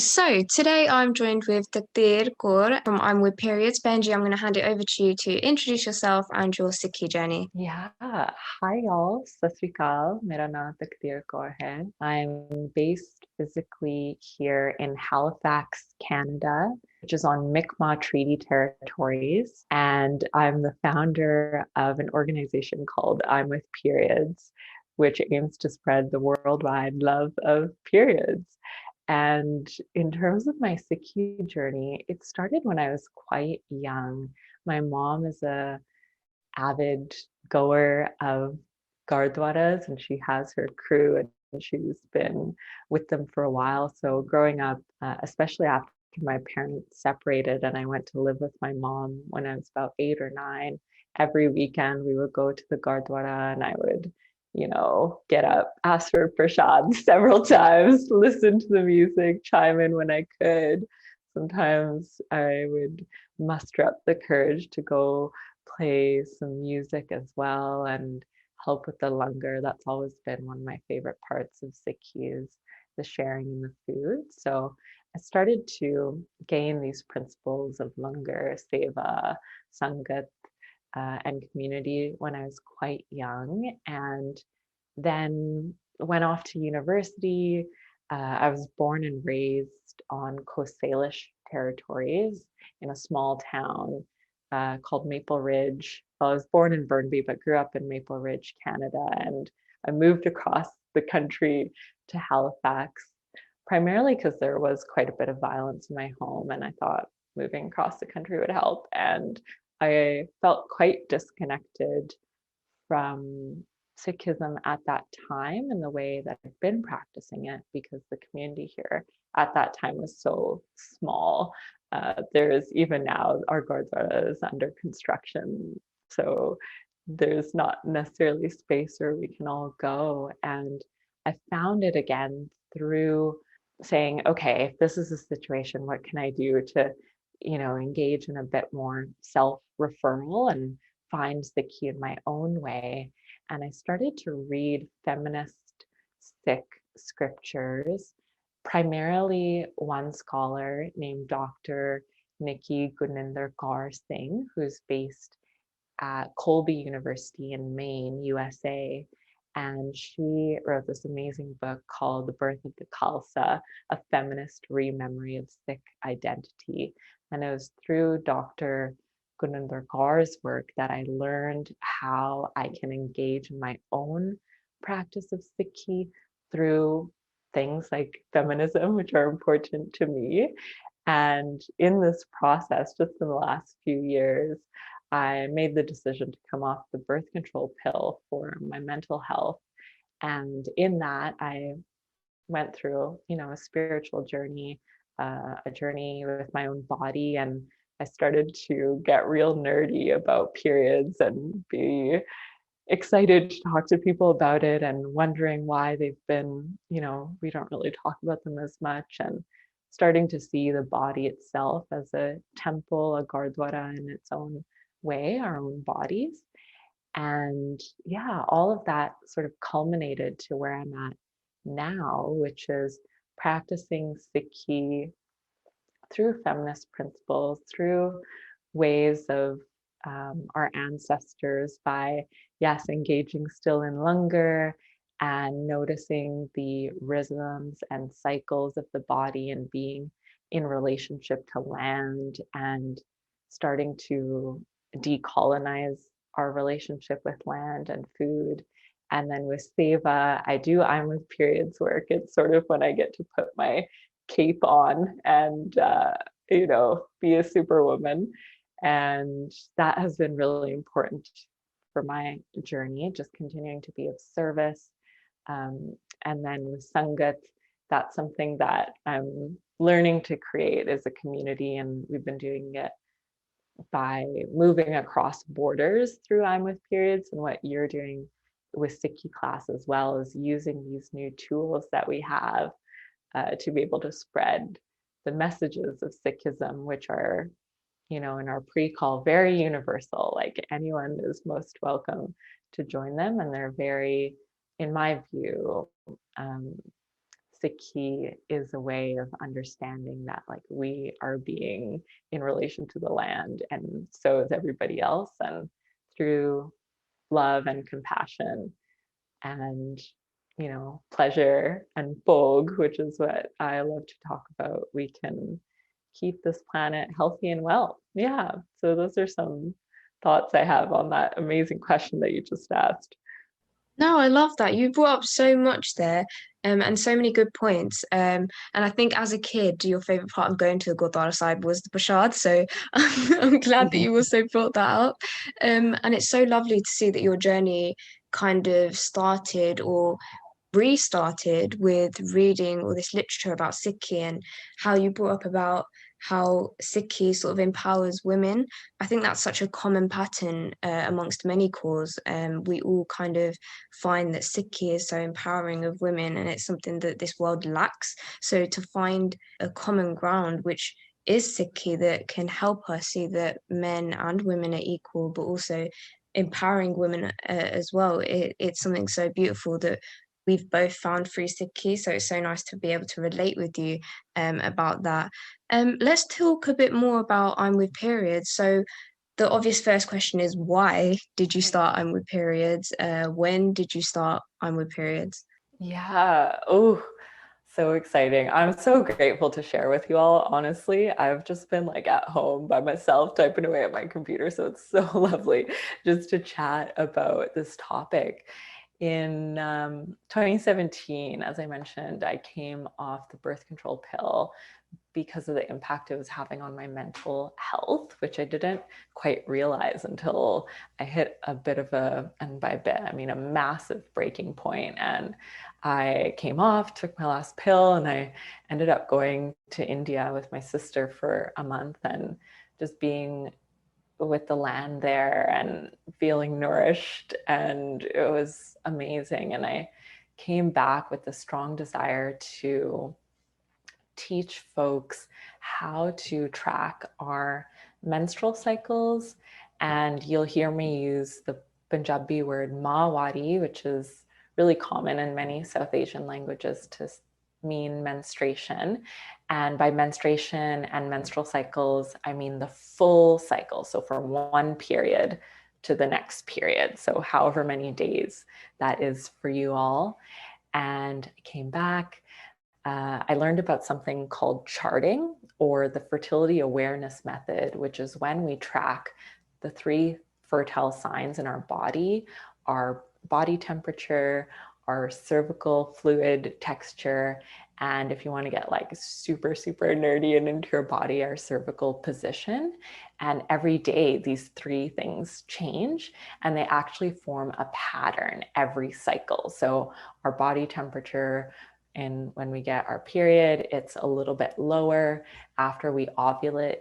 So today I'm joined with Takdir Kaur from I'm with Periods. Benji, I'm going to hand it over to you to introduce yourself and your Sikhi journey. Yeah, hi y'all. Sat Sri Akal. Mera naam Takdir Kaur hai. I'm based physically here in Halifax, Canada, which is on Mi'kmaq Treaty Territories. And I'm the founder of an organization called I'm with Periods, which aims to spread the worldwide love of periods. And in terms of my Sikhi journey, it started when I was quite young. My mom is a avid goer of Gurdwaras and she has her crew and she's been with them for a while. So growing up, especially after my parents separated and I went to live with my mom when I was about 8 or 9, every weekend we would go to the Gurdwara and I would, get up, ask for prasad several times, listen to the music, chime in when I could. Sometimes I would muster up the courage to go play some music as well and help with the langar. That's always been one of my favorite parts of Sikhi is the sharing in the food. So I started to gain these principles of langar, seva, sangat, and community when I was quite young, and then went off to university. I was born and raised on Coast Salish territories in a small town called Maple Ridge. Well, I was born in Burnaby, but grew up in Maple Ridge, Canada. And I moved across the country to Halifax, primarily because there was quite a bit of violence in my home. And I thought moving across the country would help. And I felt quite disconnected from Sikhism at that time and the way that I've been practicing it because the community here at that time was so small. There's even now our Gurdwara is under construction, so there's not necessarily space where we can all go. And I found it again through saying, okay, if this is a situation, what can I do to, engage in a bit more self referral and find the key in my own way. And I started to read feminist Sikh scriptures, primarily one scholar named Dr. Nikki Guninder Kaur Singh, who's based at Colby University in Maine, USA. And she wrote this amazing book called The Birth of the Khalsa, a feminist rememory of Sikh identity. And it was through Dr. Guninder Kaur's work that I learned how I can engage in my own practice of Sikhi through things like feminism, which are important to me. And in this process, just in the last few years, I made the decision to come off the birth control pill for my mental health. And in that, I went through, a spiritual journey, a journey with my own body. And I started to get real nerdy about periods and be excited to talk to people about it and wondering why they've been, we don't really talk about them as much. And starting to see the body itself as a temple, a gurdwara in its own way, our own bodies. And yeah, all of that sort of culminated to where I'm at now, which is practicing Sikhi through feminist principles, through ways of our ancestors by, yes, engaging still in langar and noticing the rhythms and cycles of the body and being in relationship to land and starting to decolonize our relationship with land and food. And then with Seva, I'm with periods work. It's sort of when I get to put my cape on and be a superwoman, and that has been really important for my journey, just continuing to be of service. And then with sangat, that's something that I'm learning to create as a community, and we've been doing it by moving across borders through I'm with periods. And what you're doing with Sikhi class as well is using these new tools that we have to be able to spread the messages of Sikhism, which are, in our pre-call, very universal. Like anyone is most welcome to join them. And they're very, in my view, Sikhi is a way of understanding that like we are being in relation to the land, and so is everybody else. And through love and compassion and, pleasure and Bog, which is what I love to talk about, we can keep this planet healthy and well. Yeah. So those are some thoughts I have on that amazing question that you just asked. No, I love that. You brought up so much there, and so many good points. And I think as a kid, your favorite part of going to the Gurdwara Sahib was the prasad. So I'm glad that you also brought that up. And it's so lovely to see that your journey kind of started or restarted with reading all this literature about Sikhi and how you brought up about how Sikhi sort of empowers women. I think that's such a common pattern amongst many cores. We all kind of find that Sikhi is so empowering of women, and it's something that this world lacks. So to find a common ground, which is Sikhi, that can help us see that men and women are equal, but also empowering women as well. It's something so beautiful that we've both found through Sikhi. So it's so nice to be able to relate with you about that. Let's talk a bit more about I'm with periods. So the obvious first question is why did you start I'm with periods? When did you start I'm with periods? Yeah. Oh, so exciting. I'm so grateful to share with you all. Honestly, I've just been like at home by myself typing away at my computer. So it's so lovely just to chat about this topic. In 2017, as I mentioned, I came off the birth control pill because of the impact it was having on my mental health, which I didn't quite realize until I hit a bit of and by a bit, I mean a massive breaking point. And I came off, took my last pill, and I ended up going to India with my sister for a month and just being with the land there and feeling nourished. And it was amazing. And I came back with a strong desire to teach folks how to track our menstrual cycles. And you'll hear me use the Punjabi word Mahwari, which is really common in many South Asian languages to mean menstruation. And by menstruation and menstrual cycles, I mean the full cycle. So from one period to the next period. So however many days that is for you all. And I came back. I learned about something called charting, or the fertility awareness method, which is when we track the three fertile signs in our body temperature, our cervical fluid texture, and if you want to get like super, super nerdy and into your body, our cervical position. And every day, these three things change and they actually form a pattern every cycle. So our body temperature, and when we get our period, it's a little bit lower. After we ovulate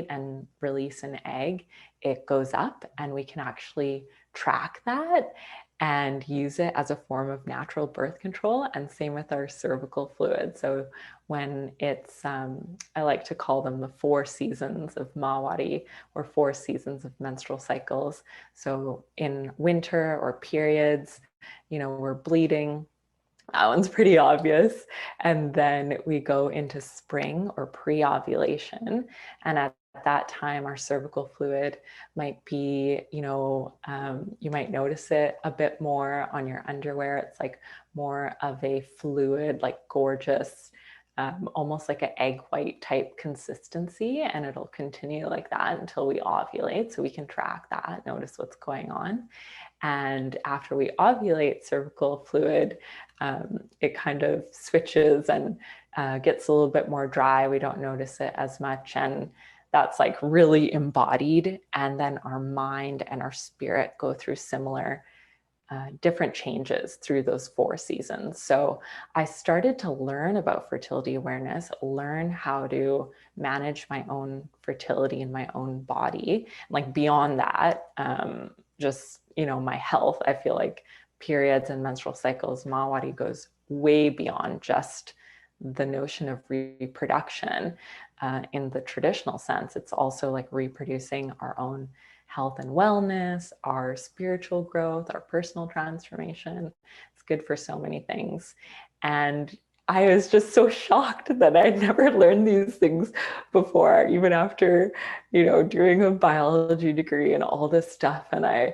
and release an egg, it goes up, and we can actually track that and use it as a form of natural birth control. And same with our cervical fluid. So when it's, I like to call them the 4 seasons of Mahwari, or 4 seasons of menstrual cycles. So in winter or periods, we're bleeding. That one's pretty obvious. And then we go into spring or pre-ovulation. And at that time, our cervical fluid might be, you might notice it a bit more on your underwear. It's like more of a fluid, like gorgeous, almost like an egg white type consistency. And it'll continue like that until we ovulate. So we can track that, notice what's going on. And after we ovulate, cervical fluid, it kind of switches and gets a little bit more dry. We don't notice it as much. And that's like really embodied. And then our mind and our spirit go through similar different changes through those 4 seasons. So I started to learn about fertility awareness, learn how to manage my own fertility in my own body. Like beyond that, just, my health, I feel like periods and menstrual cycles, Mahwari goes way beyond just the notion of reproduction in the traditional sense. It's also like reproducing our own health and wellness, our spiritual growth, our personal transformation. It's good for so many things. And I was just so shocked that I'd never learned these things before, even after, doing a biology degree and all this stuff. And I,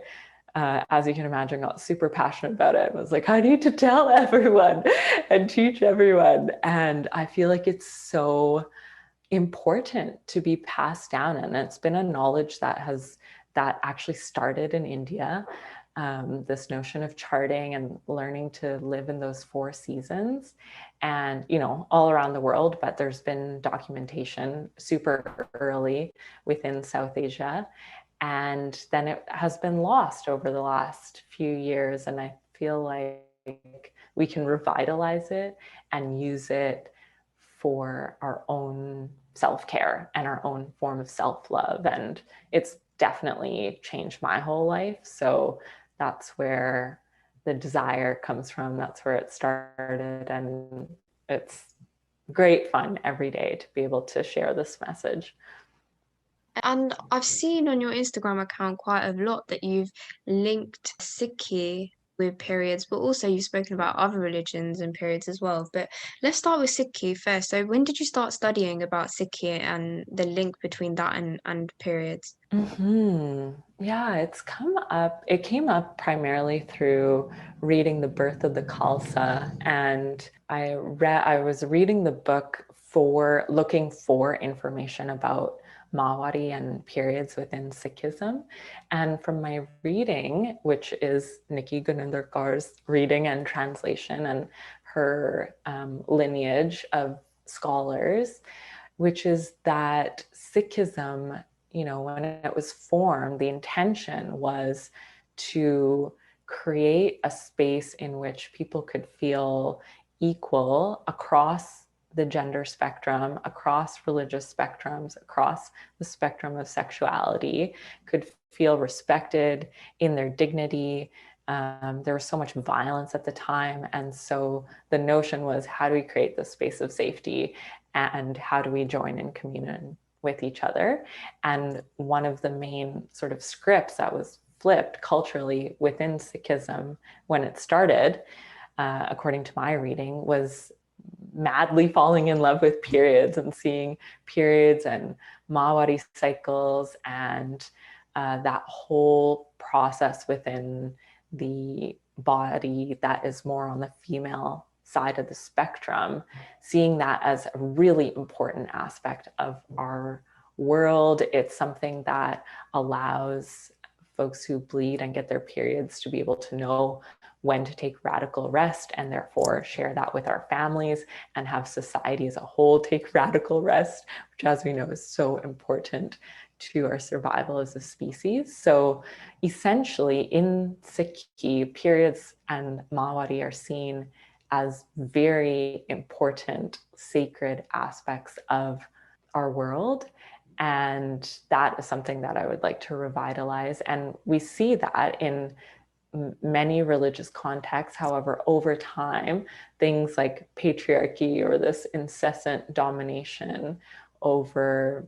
as you can imagine, got super passionate about it. I was like, I need to tell everyone and teach everyone. And I feel like it's so important to be passed down. And it's been a knowledge that actually started in India. This notion of charting and learning to live in those four seasons, and all around the world, but there's been documentation super early within South Asia, and then it has been lost over the last few years. And I feel like we can revitalize it and use it for our own self-care and our own form of self-love. And it's definitely changed my whole life. So that's where the desire comes from. That's where it started. And it's great fun every day to be able to share this message. And I've seen on your Instagram account quite a lot that you've linked Sikhi with periods, but also you've spoken about other religions and periods as well. But let's start with Sikhi first. So when did you start studying about Sikhi and the link between that and periods? Yeah, it came up primarily through reading The Birth of the Khalsa. And I was reading the book for looking for information about Mawari and periods within Sikhism. And from my reading, which is Nikki Guninder Kaur's reading and translation and her lineage of scholars, which is that Sikhism, when it was formed, the intention was to create a space in which people could feel equal across the gender spectrum, across religious spectrums, across the spectrum of sexuality, could feel respected in their dignity. There was so much violence at the time. And so the notion was, how do we create this space of safety, and how do we join in communion with each other? And one of the main sort of scripts that was flipped culturally within Sikhism when it started, according to my reading, was madly falling in love with periods and seeing periods and Mawari cycles and that whole process within the body that is more on the female side of the spectrum, seeing that as a really important aspect of our world. It's something that allows folks who bleed and get their periods to be able to know when to take radical rest, and therefore share that with our families and have society as a whole take radical rest, which, as we know, is so important to our survival as a species. So essentially in Sikhi, periods and Mawari are seen as very important, sacred aspects of our world. And that is something that I would like to revitalize. And we see that in many religious contexts. However, over time, things like patriarchy or this incessant domination over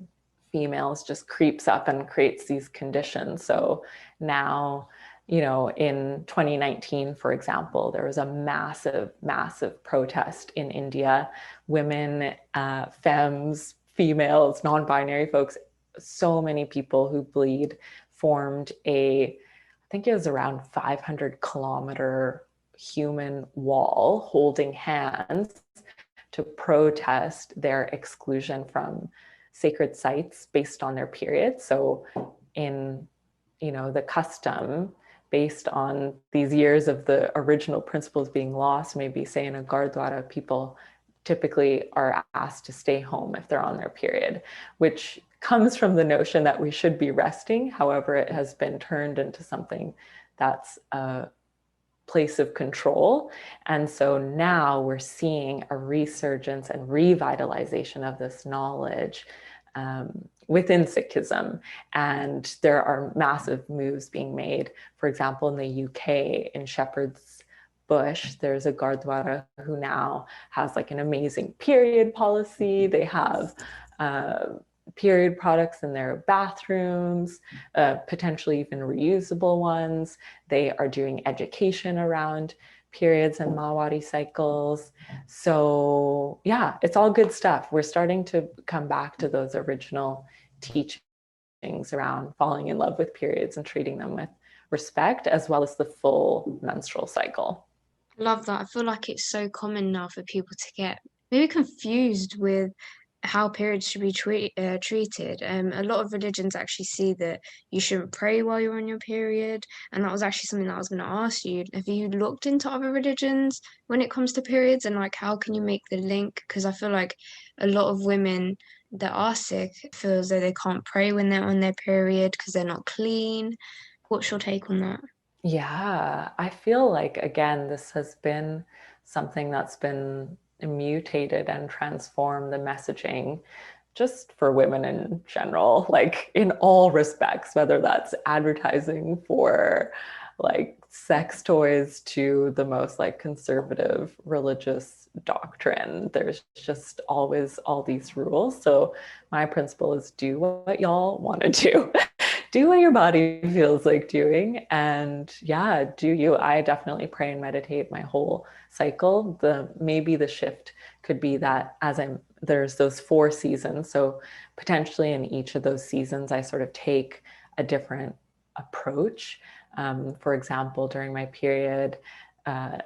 females just creeps up and creates these conditions. So now, in 2019, for example, there was a massive, massive protest in India. Women, femmes, females, non-binary folks, so many people who bleed formed I think it was around 500-kilometer human wall holding hands to protest their exclusion from sacred sites based on their period. So in, the custom based on these years of the original principles being lost, maybe say in a Gurdwara, people typically are asked to stay home if they're on their period, which comes from the notion that we should be resting. However, it has been turned into something that's a place of control. And so now we're seeing a resurgence and revitalization of this knowledge within Sikhism. And there are massive moves being made. For example, in the UK, in Shepherd's Bush, there's a Gurdwara who now has like an amazing period policy. They have period products in their bathrooms, potentially even reusable ones. They are doing education around periods and Mawari cycles. So yeah, it's all good stuff. We're starting to come back to those original teachings around falling in love with periods and treating them with respect, as well as the full menstrual cycle. Love that. I feel like it's so common now for people to get maybe confused with how periods should be treated. A lot of religions actually see that you shouldn't pray while you're on your period, and that was actually something that I was going to ask you. Have you looked into other religions when it comes to periods, and like how can you make the link? Because I feel like a lot of women that are sick feel as though they can't pray when they're on their period because they're not clean. What's your take on that? Yeah, I feel like, again, this has been something that's been mutated and transformed the messaging just for women in general, like in all respects, whether that's advertising for like sex toys to the most like conservative religious doctrine. There's just always all these rules. So my principle is do what y'all want to do. Do what your body feels like doing. And yeah, do you. I definitely pray and meditate my whole cycle. Maybe the shift could be that there's those 4 seasons. So potentially in each of those seasons, I sort of take a different approach. For example, during my period,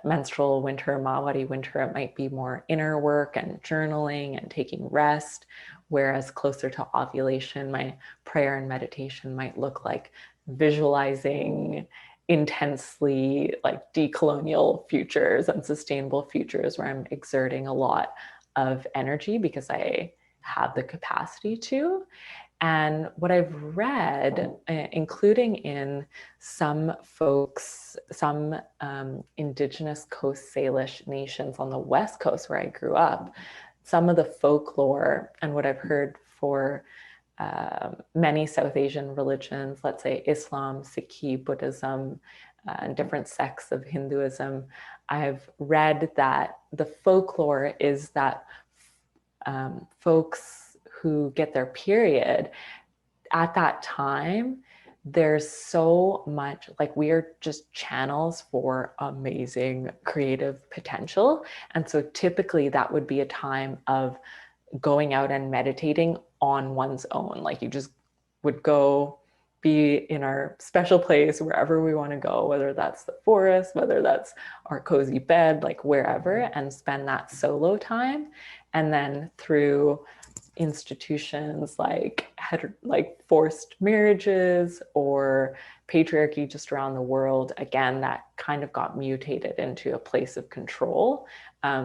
menstrual winter, Mawari winter, it might be more inner work and journaling and taking rest. Whereas closer to ovulation, my prayer and meditation might look like visualizing intensely like decolonial futures and sustainable futures where I'm exerting a lot of energy because I have the capacity to. And what I've read, including in some Indigenous Coast Salish nations on the West Coast where I grew up, some of the folklore and what I've heard for many South Asian religions, let's say Islam, Sikh, Buddhism, and different sects of Hinduism, I've read that the folklore is that folks who get their period at that time, there's so much, like we are just channels for amazing creative potential. And so typically that would be a time of going out and meditating on one's own. Like you just would go be in our special place wherever we want to go, whether that's the forest, whether that's our cozy bed, like wherever, and spend that solo time. And then through institutions like forced marriages or patriarchy just around the world, again, that kind of got mutated into a place of control.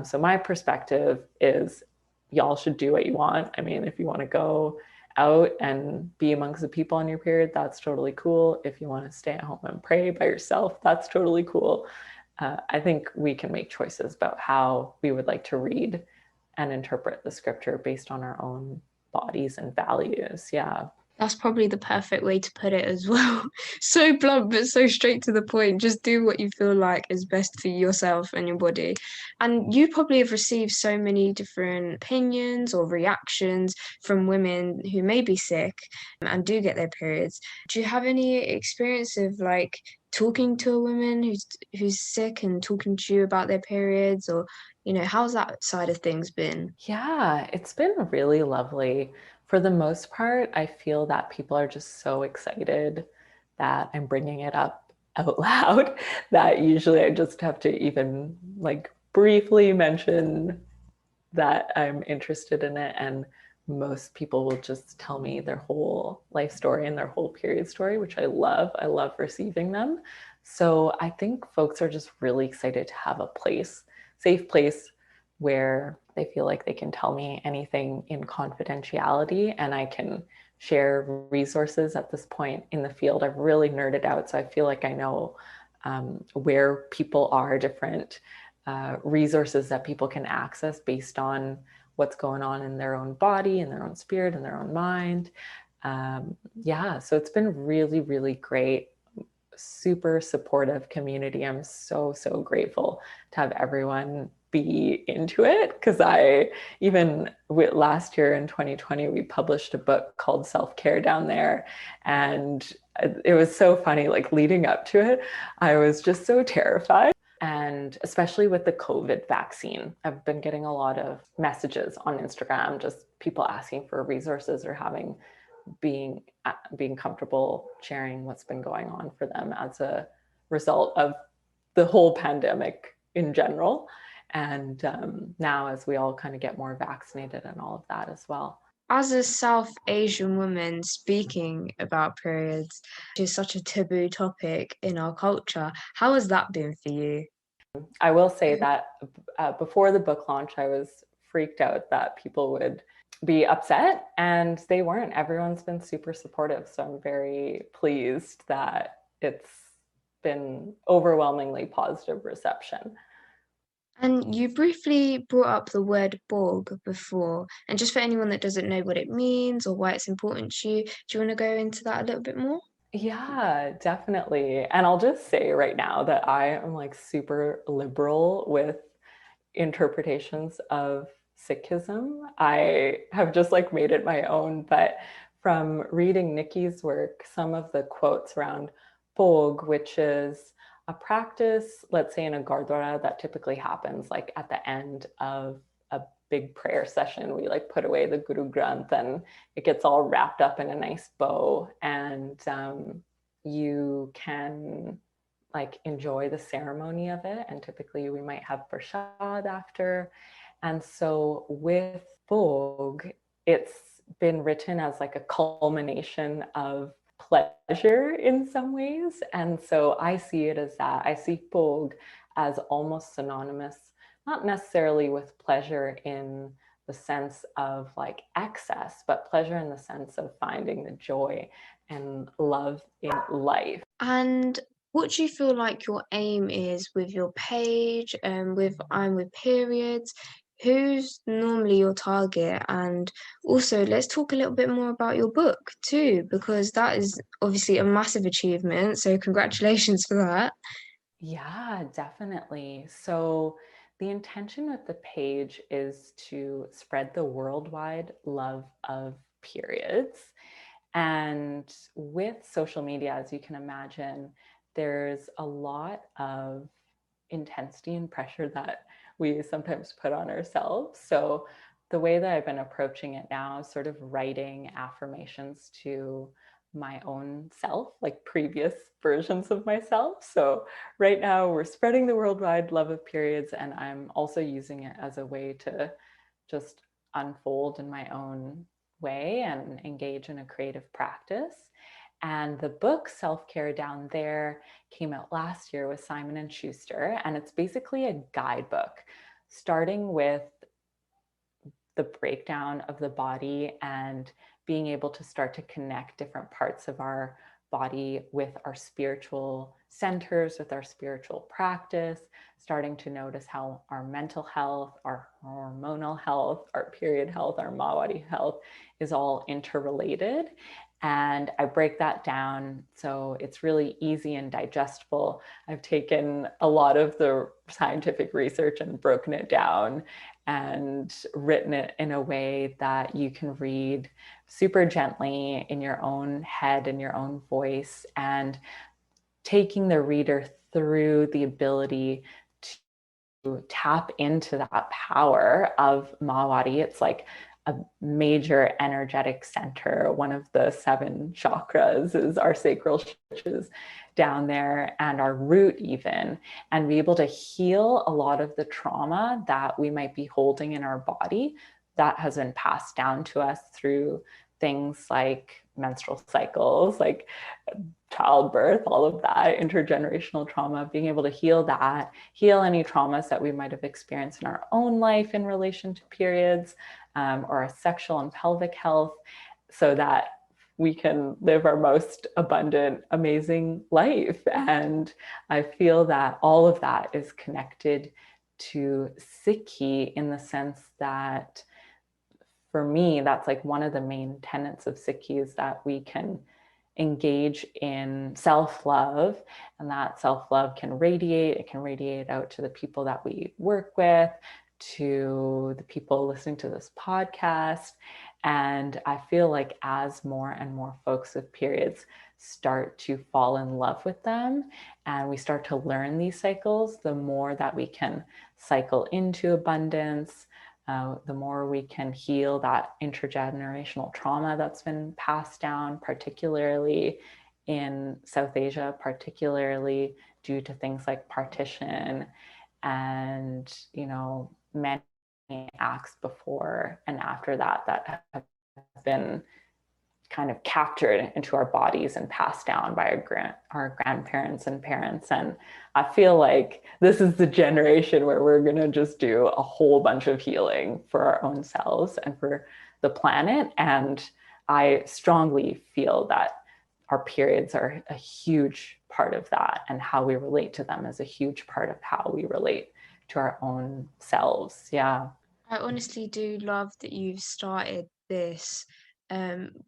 So my perspective is y'all should do what you want. I mean, if you want to go out and be amongst the people on your period, that's totally cool. If you want to stay at home and pray by yourself, that's totally cool. I think we can make choices about how we would like to read and interpret the scripture based on our own bodies and values. Yeah. That's probably the perfect way to put it as well. So blunt, but so straight to the point. Just do what you feel like is best for yourself and your body. And you probably have received so many different opinions or reactions from women who may be sick and do get their periods. Do you have any experience of like talking to a woman who's sick and talking to you about their periods, or how's that side of things been? Yeah, it's been really lovely. For the most part, I feel that people are just so excited that I'm bringing it up out loud that usually I just have to even like briefly mention that I'm interested in it. And most people will just tell me their whole life story and their whole period story, which I love. I love receiving them. So I think folks are just really excited to have a safe place where they feel like they can tell me anything in confidentiality and I can share resources. At this point in the field, I've really nerded out. So I feel like I know where people are, different resources that people can access based on what's going on in their own body, in their own spirit, in their own mind. Yeah, so it's been really, really great. Super supportive community. I'm so, so grateful to have everyone be into it, because last year in 2020, we published a book called Self-Care down there. And it was so funny, like leading up to it, I was just so terrified. And especially with the COVID vaccine, I've been getting a lot of messages on Instagram, just people asking for resources or being comfortable sharing what's been going on for them as a result of the whole pandemic in general. And now as we all kind of get more vaccinated and all of that as well. As a South Asian woman speaking about periods, which is such a taboo topic in our culture, how has that been for you? I will say that before the book launch, I was freaked out that people would be upset, and they weren't. Everyone's been super supportive. So I'm very pleased that it's been overwhelmingly positive reception. And you briefly brought up the word Borg before, and just for anyone that doesn't know what it means or why it's important to you, do you want to go into that a little bit more? Yeah, definitely. And I'll just say right now that I am like super liberal with interpretations of Sikhism. I have just like made it my own, but from reading Nikki's work, some of the quotes around Bhog, which is a practice, let's say in a Gurdwara, that typically happens like at the end of a big prayer session. We like put away the Guru Granth and it gets all wrapped up in a nice bow, and you can like enjoy the ceremony of it. And typically we might have prasad after. And so with Bhog, it's been written as like a culmination of pleasure in some ways. And so I see it as that. I see Bhog as almost synonymous, not necessarily with pleasure in the sense of like excess, but pleasure in the sense of finding the joy and love in life. And what do you feel like your aim is with your page and with I'm with periods? Who's normally your target? And also, let's talk a little bit more about your book too, because that is obviously a massive achievement. So, congratulations for that. Yeah, definitely. So the intention with the page is to spread the worldwide love of periods. And with social media, as you can imagine, there's a lot of intensity and pressure that we sometimes put on ourselves. So the way that I've been approaching it now is sort of writing affirmations to my own self, like previous versions of myself. So right now we're spreading the worldwide love of periods, and I'm also using it as a way to just unfold in my own way and engage in a creative practice. And the book Self-Care Down There came out last year with Simon and Schuster, and it's basically a guidebook starting with the breakdown of the body and being able to start to connect different parts of our body with our spiritual centers, with our spiritual practice, starting to notice how our mental health, our hormonal health, our period health, our Mawadi health is all interrelated. And I break that down so it's really easy and digestible. I've taken a lot of the scientific research and broken it down and written it in a way that you can read super gently in your own head, in your own voice, and taking the reader through the ability to tap into that power of Mawadi. It's like a major energetic center. One of the 7 chakras is our sacral chakras down there, and our root even, and be able to heal a lot of the trauma that we might be holding in our body that has been passed down to us through things like menstrual cycles, like childbirth, all of that, intergenerational trauma, being able to heal that, heal any traumas that we might have experienced in our own life in relation to periods, or our sexual and pelvic health, so that we can live our most abundant, amazing life. And I feel that all of that is connected to Sikhi in the sense that, for me, that's like one of the main tenets of Sikhi is that we can engage in self-love, and that self-love can radiate. It can radiate out to the people that we work with, to the people listening to this podcast. And I feel like as more and more folks with periods start to fall in love with them and we start to learn these cycles, the more that we can cycle into abundance, the more we can heal that intergenerational trauma that's been passed down, particularly in South Asia, particularly due to things like partition and, many acts before and after that have been kind of captured into our bodies and passed down by our grandparents and parents. And I feel like this is the generation where we're going to just do a whole bunch of healing for our own selves and for the planet. And I strongly feel that our periods are a huge part of that, and how we relate to them is a huge part of how we relate to our own selves. Yeah. I honestly do love that you've started this,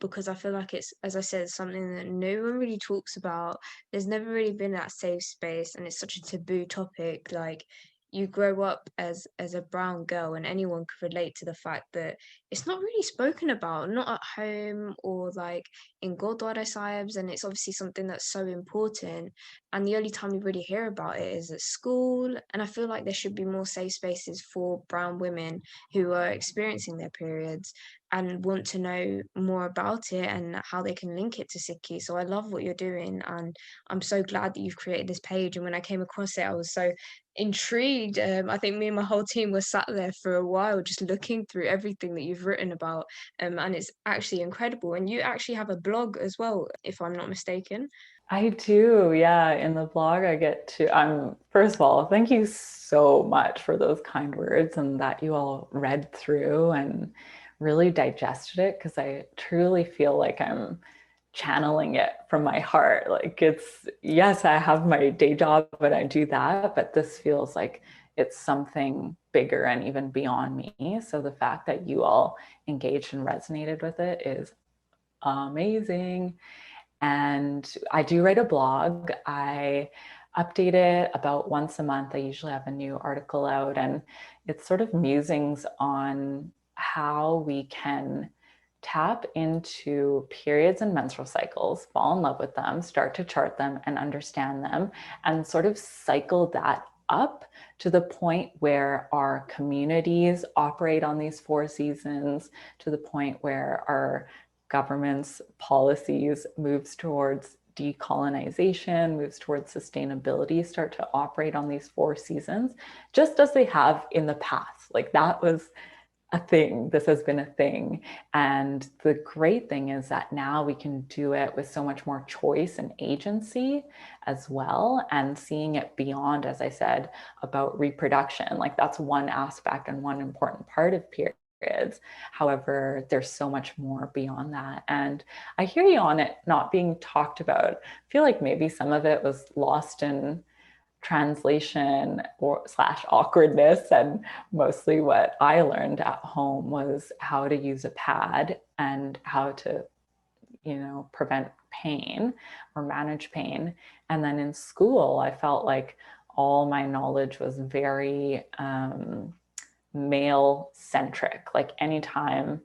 because I feel like it's, as I said, something that no one really talks about. There's never really been that safe space, and it's such a taboo topic. Like, you grow up as a brown girl, and anyone could relate to the fact that it's not really spoken about, not at home or like in Gurdwara Sahibs, and it's obviously something that's so important. And the only time we really hear about it is at school. And I feel like there should be more safe spaces for brown women who are experiencing their periods and want to know more about it and how they can link it to Sikhi. So I love what you're doing, and I'm so glad that you've created this page. And when I came across it, I was so intrigued. I think me and my whole team were sat there for a while just looking through everything that you've written about, and it's actually incredible. And you actually have a blog as well, if I'm not mistaken. I do, yeah. In the blog, I get to, first of all, thank you so much for those kind words and that you all read through and really digested it, because I truly feel like I'm channeling it from my heart. Like, it's, yes, I have my day job and I do that, but this feels like it's something bigger and even beyond me. So the fact that you all engaged and resonated with it is amazing. And I do write a blog. I update it about once a month. I usually have a new article out, and it's sort of musings on how we can tap into periods and menstrual cycles, fall in love with them, start to chart them and understand them, and sort of cycle that up to the point where our communities operate on these 4 seasons, to the point where our government's policies moves towards decolonization, moves towards sustainability, start to operate on these 4 seasons, just as they have in the past. Like, that was a thing. This has been a thing. And the great thing is that now we can do it with so much more choice and agency as well. And seeing it beyond, as I said, about reproduction. Like, that's one aspect and one important part of periods. However, there's so much more beyond that. And I hear you on it not being talked about. I feel like maybe some of it was lost in translation or slash awkwardness. And mostly what I learned at home was how to use a pad and how to, prevent pain or manage pain. And then in school, I felt like all my knowledge was very male centric. Like, anytime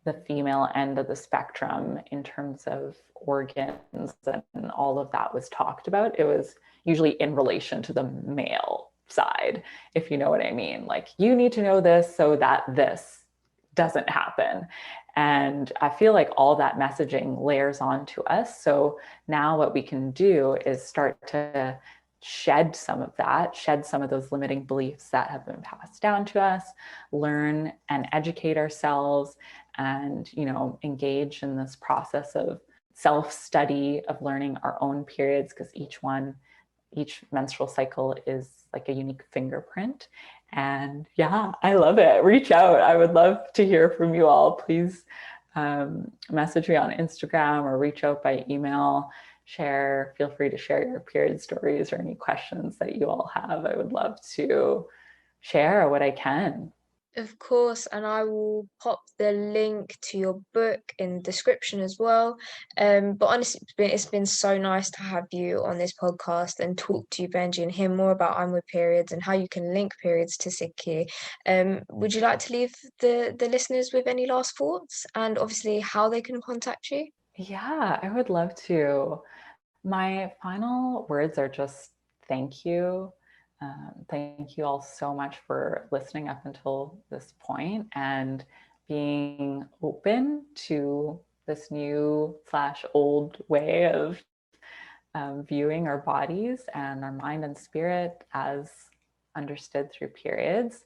the female end of the spectrum in terms of organs and all of that was talked about, it was usually in relation to the male side, if you know what I mean. Like, you need to know this so that this doesn't happen. And I feel like all that messaging layers onto us. So now what we can do is start to shed some of that, shed some of those limiting beliefs that have been passed down to us, learn and educate ourselves, and engage in this process of self-study, of learning our own periods, because each menstrual cycle is like a unique fingerprint. And yeah, I love it. Reach out. I would love to hear from you all. Please message me on Instagram or reach out by email. Feel free to share your period stories or any questions that you all have. I would love to share what I can. Of course, and I will pop the link to your book in the description as well. But honestly, it's been so nice to have you on this podcast and talk to you, Benji, and hear more about I'm with periods and how you can link periods to Sikhi. Would you like to leave the listeners with any last thoughts and obviously how they can contact you? Yeah, I would love to. My final words are just thank you. Thank you all so much for listening up until this point and being open to this new slash old way of viewing our bodies and our mind and spirit as understood through periods.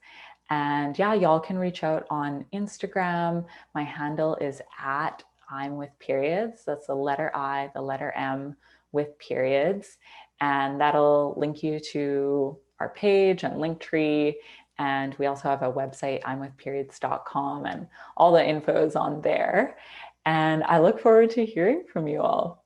And yeah, y'all can reach out on Instagram. My handle is at I'm with periods. That's the letter I, the letter M with periods. And that'll link you to our page and Linktree. And we also have a website, imwithperiods.com, and all the info is on there. And I look forward to hearing from you all.